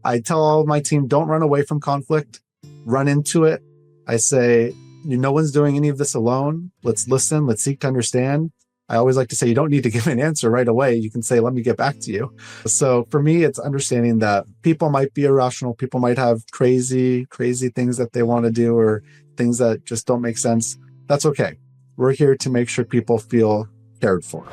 I tell all of my team, don't run away from conflict, run into it. I say, no one's doing any of this alone. Let's listen. Let's seek to understand. I always like to say, you don't need to give an answer right away. You can say, let me get back to you. So for me, it's understanding that people might be irrational. People might have crazy things that they want to do or things that just don't make sense. That's okay. We're here to make sure people feel cared for.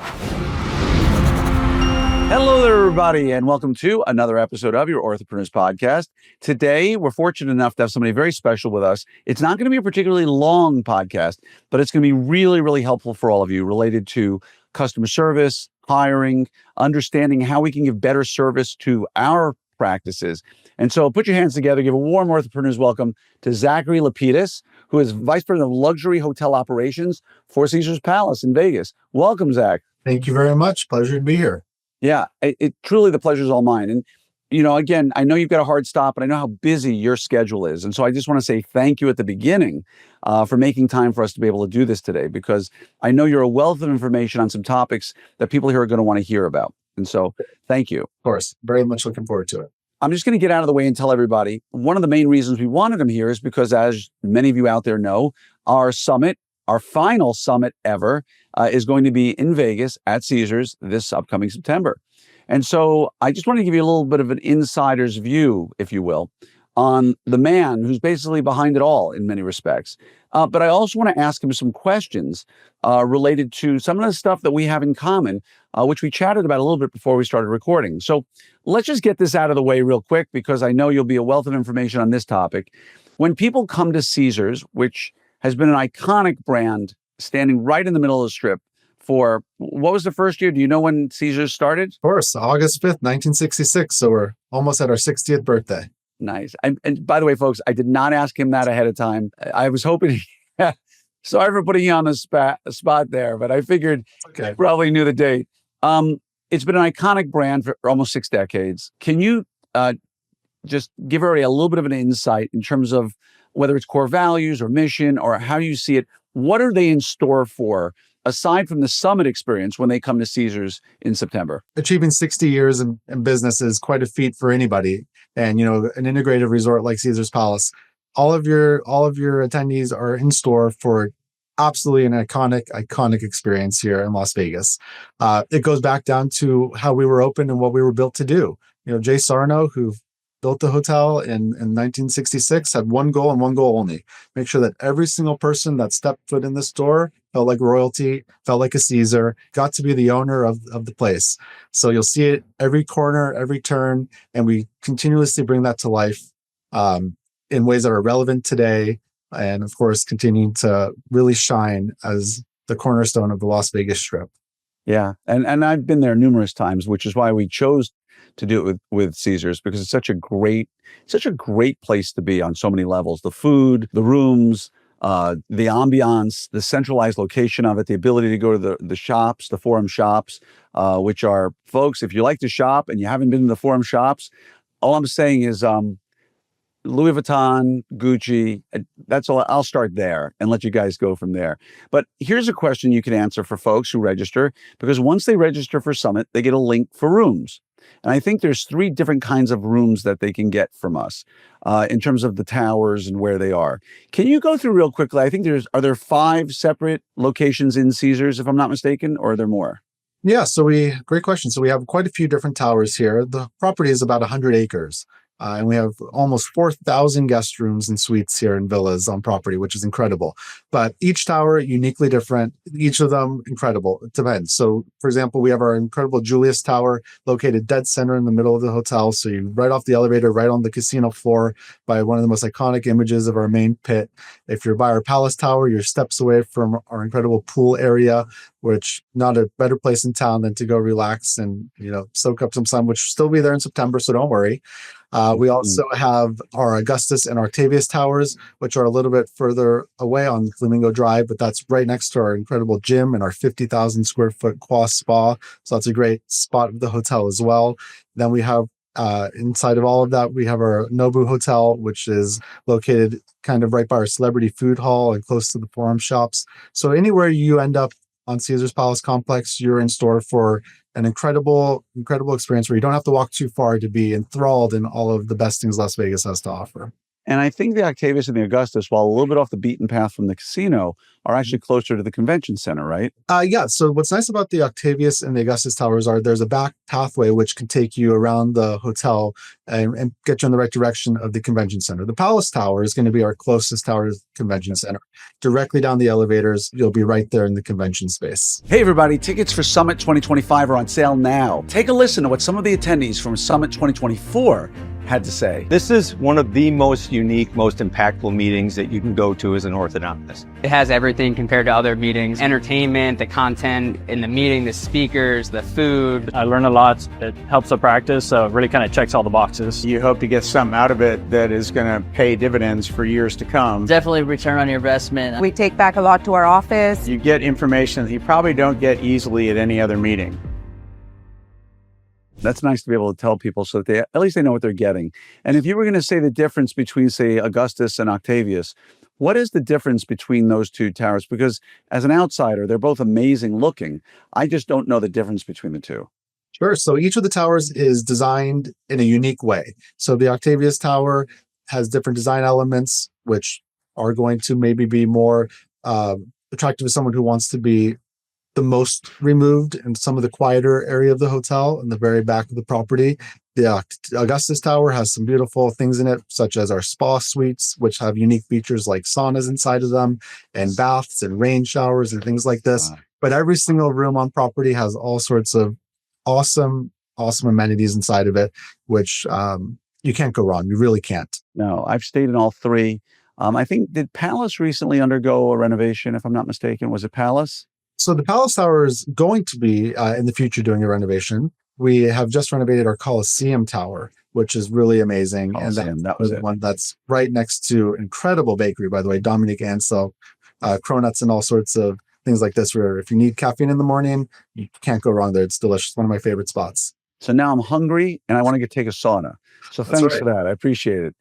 Hello there, everybody, and welcome to another episode of your Orthopreneurs podcast. Today, we're fortunate enough to have somebody very special with us. It's not going to be a particularly long podcast, but it's going to be really helpful for all of you related to customer service, hiring, understanding how we can give better service to our practices. And so put your hands together, give a warm Orthopreneurs welcome to Zachary Lapidus, who is Vice President of Luxury Hotel Operations for Caesars Palace in Vegas. Welcome, Zach. Thank you very much. Pleasure to be here. Yeah, it truly, the pleasure is all mine. And, again, I know you've got a hard stop, and I know how busy your schedule is. And so I just want to say thank you at the beginning for making time for us to be able to do this today, because I know you're a wealth of information on some topics that people here are going to want to hear about. And so thank you. Of course, very much looking forward to it. I'm just going to get out of the way and tell everybody, one of the main reasons we wanted him here is because, as many of you out there know, our summit, our final summit ever, is going to be in Vegas at Caesars this upcoming September. And so I just want to give you a little bit of an insider's view, if you will, on the man who's basically behind it all in many respects. But I also want to ask him some questions related to some of the stuff that we have in common, which we chatted about a little bit before we started recording. So let's just get this out of the way real quick, because I know you'll be a wealth of information on this topic. When people come to Caesars, which has been an iconic brand standing right in the middle of the Strip for, what was the first year? Do you know when Caesars started? Of course, August 5th, 1966. So we're almost at our 60th birthday. Nice. And by the way, folks, I did not ask him that ahead of time. I was hoping, sorry for putting you on the spot there, but I figured you probably knew the date. It's been an iconic brand for almost 6 decades. Can you just give everybody a little bit of an insight in terms of whether it's core values or mission, or how you see it? What are they in store for, aside from the summit experience when they come to Caesars in September? Achieving 60 years in business is quite a feat for anybody. And, an integrated resort like Caesars Palace, all of your attendees are in store for absolutely an iconic experience here in Las Vegas. It goes back down to how we were open and what we were built to do. Jay Sarno, who built the hotel in 1966, had one goal and one goal only: make sure that every single person that stepped foot in this door felt like royalty, felt like a Caesar, got to be the owner of the place. So you'll see it every corner, every turn, and we continuously bring that to life in ways that are relevant today, and of course, continuing to really shine as the cornerstone of the Las Vegas Strip. Yeah, and I've been there numerous times, which is why we chose to do it with Caesars, because it's such a great place to be on so many levels. The food, the rooms, the ambiance, the centralized location of it, the ability to go to the shops, the Forum shops, which are, folks, if you like to shop and you haven't been to the Forum shops, all I'm saying is Louis Vuitton, Gucci, that's all. I'll start there and let you guys go from there. But here's a question you can answer for folks who register, because once they register for Summit, they get a link for rooms. And I think there's 3 different kinds of rooms that they can get from us in terms of the towers and where they are. Can you go through real quickly? I think are there 5 separate locations in Caesars, if I'm not mistaken, or are there more? Yeah, great question. So we have quite a few different towers here. The property is about 100 acres. And we have almost 4,000 guest rooms and suites here in villas on property, which is incredible. But each tower uniquely different, each of them incredible. It depends. So, for example, we have our incredible Julius Tower located dead center in the middle of the hotel. So you right off the elevator, right on the casino floor, by one of the most iconic images of our main pit. If you're by our Palace Tower, you're steps away from our incredible pool area, which not a better place in town than to go relax and soak up some sun, which will still be there in September, so don't worry. We also have our Augustus and Octavius towers, which are a little bit further away on Flamingo Drive, but that's right next to our incredible gym and our 50,000 square foot Quas Spa. So that's a great spot of the hotel as well. Then we have inside of all of that, we have our Nobu Hotel, which is located kind of right by our Celebrity Food Hall and close to the Forum shops. So anywhere you end up on Caesars Palace Complex, you're in store for an incredible experience where you don't have to walk too far to be enthralled in all of the best things Las Vegas has to offer. And I think the Octavius and the Augustus, while a little bit off the beaten path from the casino, are actually closer to the convention center, right? Yeah. So what's nice about the Octavius and the Augustus Towers are there's a back pathway which can take you around the hotel and get you in the right direction of the convention center. The Palace Tower is going to be our closest tower to the convention center. Directly down the elevators, you'll be right there in the convention space. Hey everybody, tickets for Summit 2025 are on sale now. Take a listen to what some of the attendees from Summit 2024 had to say. This is one of the most unique, most impactful meetings that you can go to as an orthodontist. It has everything compared to other meetings: entertainment, the content in the meeting, the speakers, the food. I learned a lot. It helps the practice, so it really kind of checks all the boxes. You hope to get something out of it that is going to pay dividends for years to come. Definitely return on your investment. We take back a lot to our office. You get information that you probably don't get easily at any other meeting. That's nice to be able to tell people so that they, at least they know what they're getting. And if you were going to say the difference between, say, Augustus and Octavius, what is the difference between those two towers? Because as an outsider, they're both amazing looking. I just don't know the difference between the two. Sure. So each of the towers is designed in a unique way. So the Octavius Tower has different design elements, which are going to maybe be more attractive to someone who wants to be the most removed in some of the quieter area of the hotel in the very back of the property. The Augustus Tower has some beautiful things in it, such as our spa suites, which have unique features like saunas inside of them and baths and rain showers and things like this. But every single room on property has all sorts of awesome amenities inside of it, which you can't go wrong. You really can't. No, I've stayed in all three. I think, did Palace recently undergo a renovation, if I'm not mistaken? Was it Palace? So the Palace Tower is going to be in the future doing a renovation. We have just renovated our Coliseum Tower, which is really amazing. Coliseum, and that was the it. one that's right next to incredible bakery, by the way, Dominique Ansel, cronuts and all sorts of things like this, where if you need caffeine in the morning, you can't go wrong there. It's delicious. One of my favorite spots. So now I'm hungry and I want to take a sauna. So That's thanks right. for that. I appreciate it.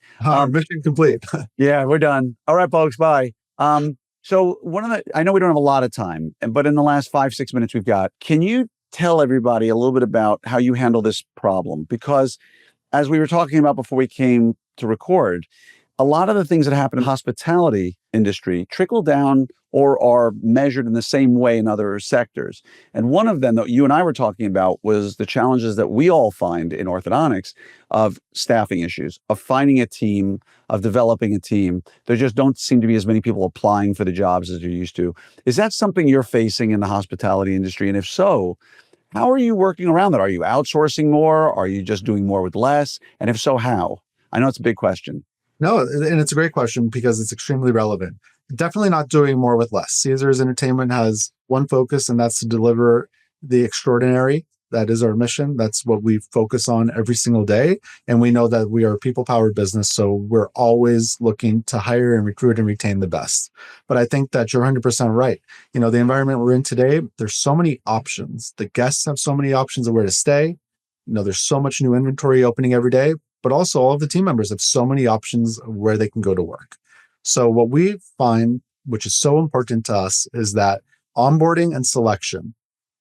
Mission complete. Yeah, we're done. All right, folks, bye. So I know we don't have a lot of time, but in the last 5-6 minutes we've got, can you tell everybody a little bit about how you handle this problem? Because as we were talking about before we came to record, a lot of the things that happen in the hospitality industry trickle down or are measured in the same way in other sectors. And one of them that you and I were talking about was the challenges that we all find in orthodontics of staffing issues, of finding a team, of developing a team. There just don't seem to be as many people applying for the jobs as there used to. Is that something you're facing in the hospitality industry? And if so, how are you working around that? Are you outsourcing more? Are you just doing more with less? And if so, how? I know it's a big question. No, and it's a great question because it's extremely relevant. Definitely not doing more with less. Caesars Entertainment has one focus, and that's to deliver the extraordinary. That is our mission. That's what we focus on every single day. And we know that we are a people-powered business, so we're always looking to hire and recruit and retain the best. But I think that you're 100% right. You know, the environment we're in today, there's so many options. The guests have so many options of where to stay. You know, there's so much new inventory opening every day, but also all of the team members have so many options of where they can go to work. So what we find, which is so important to us, is that onboarding and selection.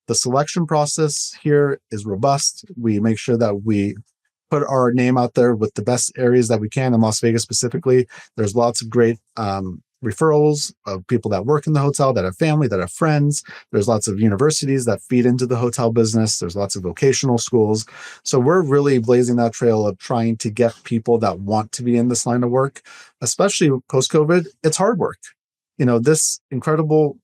The selection process here is robust. We make sure that we put our name out there with the best areas that we can in Las Vegas specifically. There's lots of great referrals of people that work in the hotel, that have family, that have friends. There's lots of universities that feed into the hotel business. There's lots of vocational schools. So we're really blazing that trail of trying to get people that want to be in this line of work, especially post-COVID. It's hard work. You know, this incredible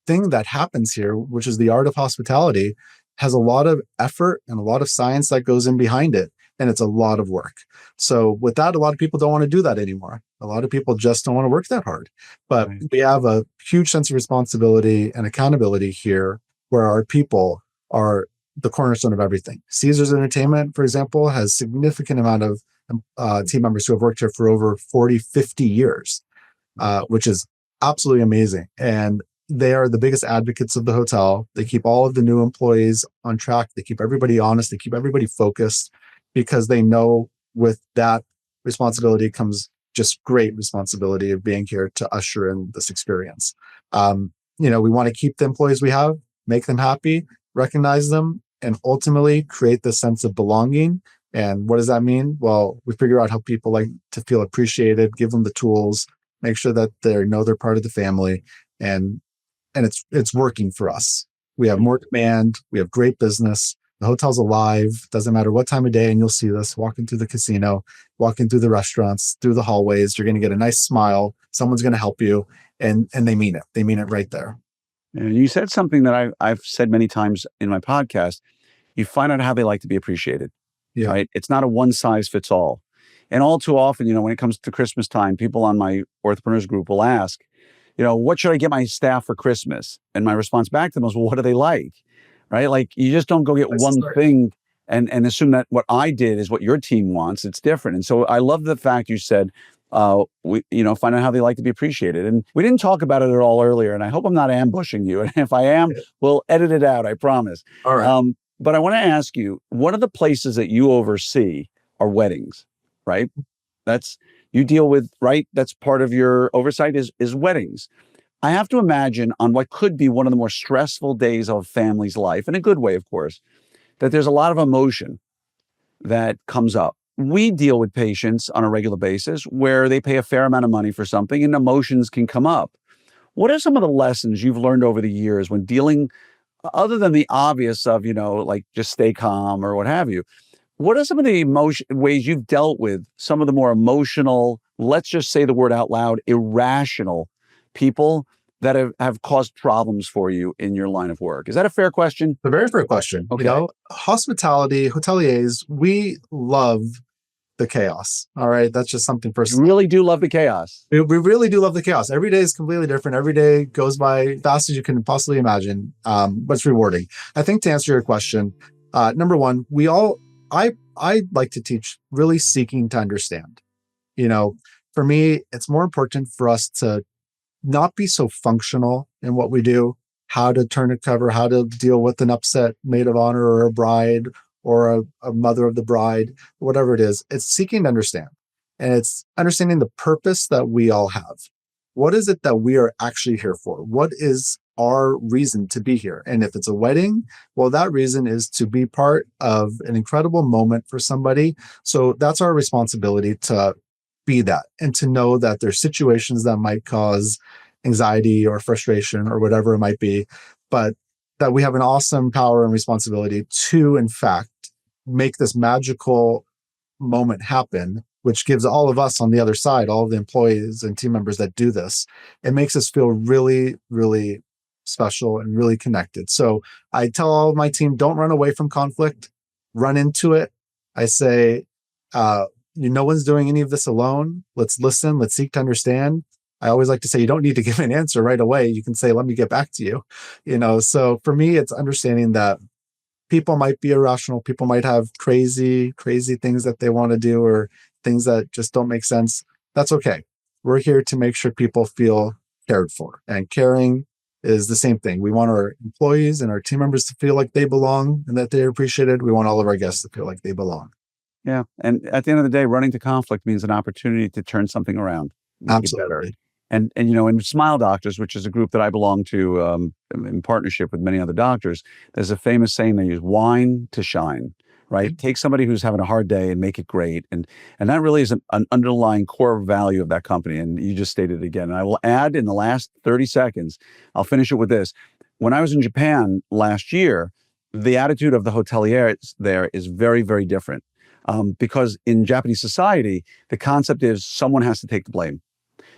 thing that happens here, which is the art of hospitality, has a lot of effort and a lot of science that goes in behind it. And it's a lot of work. So with that, a lot of people don't want to do that anymore. A lot of people just don't want to work that hard. But we have a huge sense of responsibility and accountability here where our people are the cornerstone of everything. Caesars Entertainment, for example, has significant amount of team members who have worked here for over 40, 50 years, which is absolutely amazing. And they are the biggest advocates of the hotel. They keep all of the new employees on track. They keep everybody honest. They keep everybody focused, because they know with that responsibility comes just great responsibility of being here to usher in this experience. You know, we want to keep the employees we have, make them happy, recognize them, and ultimately create this sense of belonging. And what does that mean? Well, we figure out how people like to feel appreciated, give them the tools, make sure that they know they're part of the family, and it's working for us. We have more demand, we have great business. The hotel's alive, doesn't matter what time of day, and you'll see this walking through the casino, walking through the restaurants, through the hallways. You're going to get a nice smile. Someone's going to help you, and they mean it. They mean it right there. And you said something that I've said many times in my podcast. You find out how they like to be appreciated, Yeah. right? It's not a one size fits all. And all too often, when it comes to Christmas time, people on my Orthopreneurs group will ask, what should I get my staff for Christmas? And my response back to them is, well, what do they like? Right? Like, you just don't go get one thing and assume that what I did is what your team wants. It's different. And so I love the fact you said, find out how they like to be appreciated. And we didn't talk about it at all earlier. And I hope I'm not ambushing you. And if I am, we'll edit it out. I promise. All right. But I want to ask you, one of the places that you oversee are weddings, right? You deal with, right? That's part of your oversight is weddings. I have to imagine on what could be one of the more stressful days of a family's life, in a good way, of course, that there's a lot of emotion that comes up. We deal with patients on a regular basis where they pay a fair amount of money for something and emotions can come up. What are some of the lessons you've learned over the years when dealing, other than the obvious of, like just stay calm or what have you? What are some of the ways you've dealt with some of the more emotional, let's just say the word out loud, irrational people that have caused problems for you in your line of work? Is that a fair question? It's a very fair question. Okay. Hospitality, hoteliers, we love the chaos. All right. That's just something You personal. really do love the chaos. We really do love the chaos. Every day is completely different. Every day goes by fast as you can possibly imagine. But it's rewarding. I think to answer your question, number one, I like to teach really seeking to understand. For me, it's more important for us to not be so functional in what we do, how to turn a cover, how to deal with an upset maid of honor or a bride or a mother of the bride, whatever it is. It's seeking to understand. And it's understanding the purpose that we all have. What is it that we are actually here for? What is our reason to be here? And if it's a wedding, well, that reason is to be part of an incredible moment for somebody. So that's our responsibility to be that and to know that there's situations that might cause anxiety or frustration or whatever it might be, but that we have an awesome power and responsibility to, in fact, make this magical moment happen, which gives all of us on the other side, all of the employees and team members that do this, it makes us feel really, really special and really connected. So I tell all of my team, don't run away from conflict, run into it. I say, no one's doing any of this alone. Let's listen. Let's seek to understand. I always like to say, you don't need to give an answer right away. You can say, let me get back to you. So for me, it's understanding that people might be irrational. People might have crazy things that they want to do or things that just don't make sense. That's okay. We're here to make sure people feel cared for, and caring is the same thing. We want our employees and our team members to feel like they belong and that they're appreciated. We want all of our guests to feel like they belong. Yeah. And at the end of the day, running to conflict means an opportunity to turn something around. Absolutely. And in Smile Doctors, which is a group that I belong to in partnership with many other doctors, there's a famous saying they use, wine to shine, right? Mm-hmm. Take somebody who's having a hard day and make it great. And that really is an underlying core value of that company. And you just stated it again. And I will add in the last 30 seconds, I'll finish it with this. When I was in Japan last year, the attitude of the hoteliers there is very, very different. Because in Japanese society, the concept is someone has to take the blame.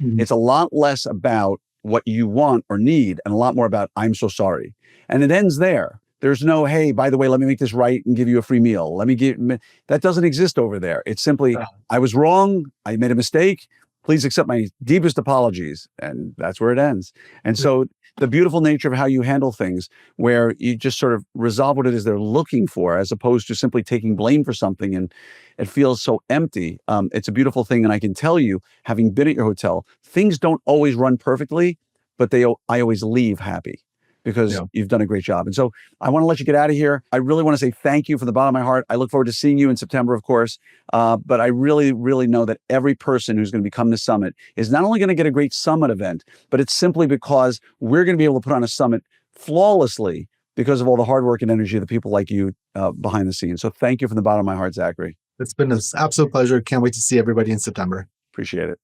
Mm-hmm. It's a lot less about what you want or need and a lot more about, I'm so sorry. And it ends there. There's no, hey, by the way, let me make this right and give you a free meal. That doesn't exist over there. It's simply, I was wrong. I made a mistake. Please accept my deepest apologies. And that's where it ends. And so the beautiful nature of how you handle things, where you just sort of resolve what it is they're looking for, as opposed to simply taking blame for something, and it feels so empty. It's a beautiful thing. And I can tell you, having been at your hotel, things don't always run perfectly, but I always leave happy because you've done a great job. And so I want to let you get out of here. I really want to say thank you from the bottom of my heart. I look forward to seeing you in September, of course. But I really, really know that every person who's going to be coming to Summit is not only going to get a great Summit event, but it's simply because we're going to be able to put on a Summit flawlessly because of all the hard work and energy of the people like you behind the scenes. So thank you from the bottom of my heart, Zachary. It's been an absolute pleasure. Can't wait to see everybody in September. Appreciate it.